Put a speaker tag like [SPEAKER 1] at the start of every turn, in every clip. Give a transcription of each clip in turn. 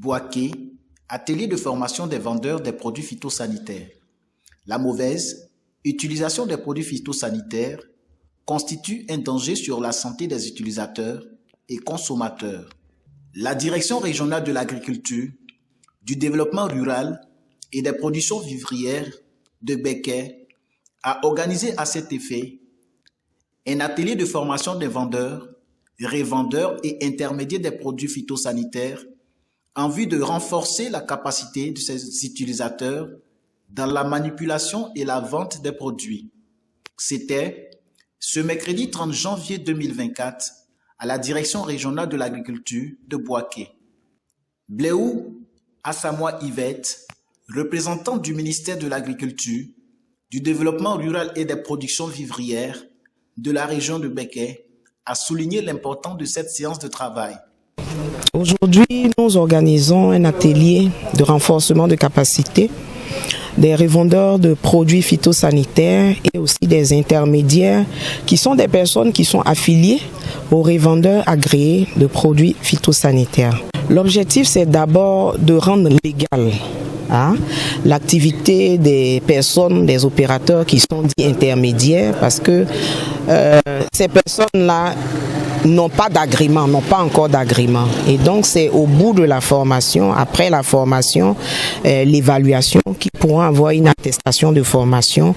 [SPEAKER 1] Boaké, atelier de formation des vendeurs des produits phytosanitaires. La mauvaise utilisation des produits phytosanitaires constitue un danger sur la santé des utilisateurs et consommateurs. La Direction régionale de l'agriculture, du développement rural et des productions vivrières de Béquet a organisé à cet effet un atelier de formation des vendeurs, revendeurs et intermédiaires des produits phytosanitaires en vue de renforcer la capacité de ces utilisateurs dans la manipulation et la vente des produits. C'était ce mercredi 30 janvier 2024 à la Direction régionale de l'agriculture de Boaké. Bléou Assamoah Yvette, représentant du ministère de l'Agriculture, du Développement rural et des productions vivrières de la région de Béquet, a souligné l'importance de cette séance de travail.
[SPEAKER 2] Aujourd'hui, nous organisons un atelier de renforcement de capacité des revendeurs de produits phytosanitaires et aussi des intermédiaires qui sont des personnes qui sont affiliées aux revendeurs agréés de produits phytosanitaires. L'objectif, c'est d'abord de rendre légal l'activité des personnes, des opérateurs qui sont dits intermédiaires, parce que ces personnes-là n'ont pas d'agrément, n'ont pas encore d'agrément. Et donc c'est au bout de la formation, après la formation, l'évaluation, qui pourront avoir une attestation de formation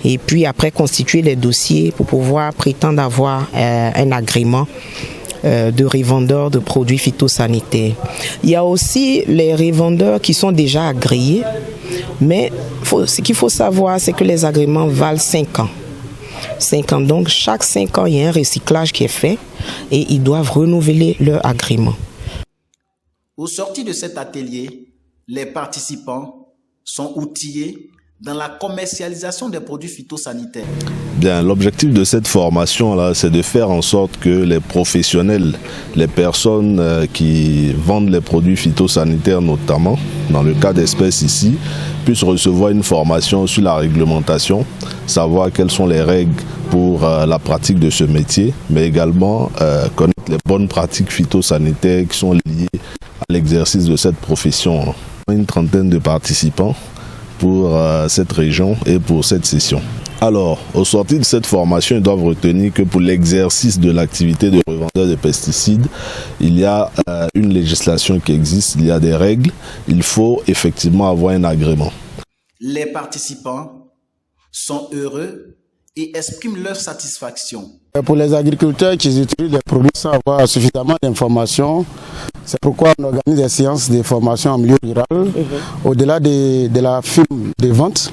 [SPEAKER 2] et puis après constituer les dossiers pour pouvoir prétendre avoir un agrément de revendeurs de produits phytosanitaires. Il y a aussi les revendeurs qui sont déjà agréés, mais ce qu'il faut savoir, c'est que les agréments valent 5 ans. 5 ans, donc chaque 5 ans, il y a un recyclage qui est fait et ils doivent renouveler leur agrément.
[SPEAKER 1] Au sortir de cet atelier, les participants sont outillés dans la commercialisation des produits phytosanitaires.
[SPEAKER 3] Bien, l'objectif de cette formation-là, c'est de faire en sorte que les professionnels, les personnes qui vendent les produits phytosanitaires notamment, dans le cas d'espèces ici, puissent recevoir une formation sur la réglementation, savoir quelles sont les règles pour la pratique de ce métier, mais également connaître les bonnes pratiques phytosanitaires qui sont liées à l'exercice de cette profession. Une trentaine de participants pour cette région et pour cette session. Alors, au sortir de cette formation, ils doivent retenir que pour l'exercice de l'activité de revendeur de pesticides, il y a une législation qui existe, il y a des règles, il faut effectivement avoir un agrément.
[SPEAKER 1] Les participants sont heureux et expriment leur satisfaction.
[SPEAKER 4] Pour les agriculteurs qui utilisent les produits sans avoir suffisamment d'informations, c'est pourquoi on organise des séances de formation en milieu rural. Au-delà de la firme de vente,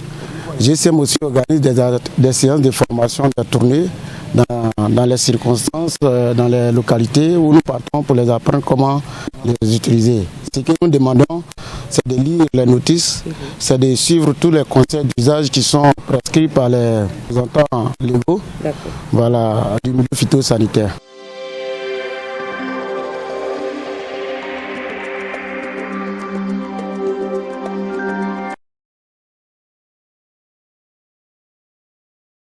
[SPEAKER 4] GCM aussi organise des séances de formation, de tournées dans les circonstances, dans les localités où nous partons pour les apprendre comment les utiliser. Ce que nous demandons, c'est de lire les notices, c'est de suivre tous les conseils d'usage qui sont prescrits par les représentants légaux du milieu phytosanitaire.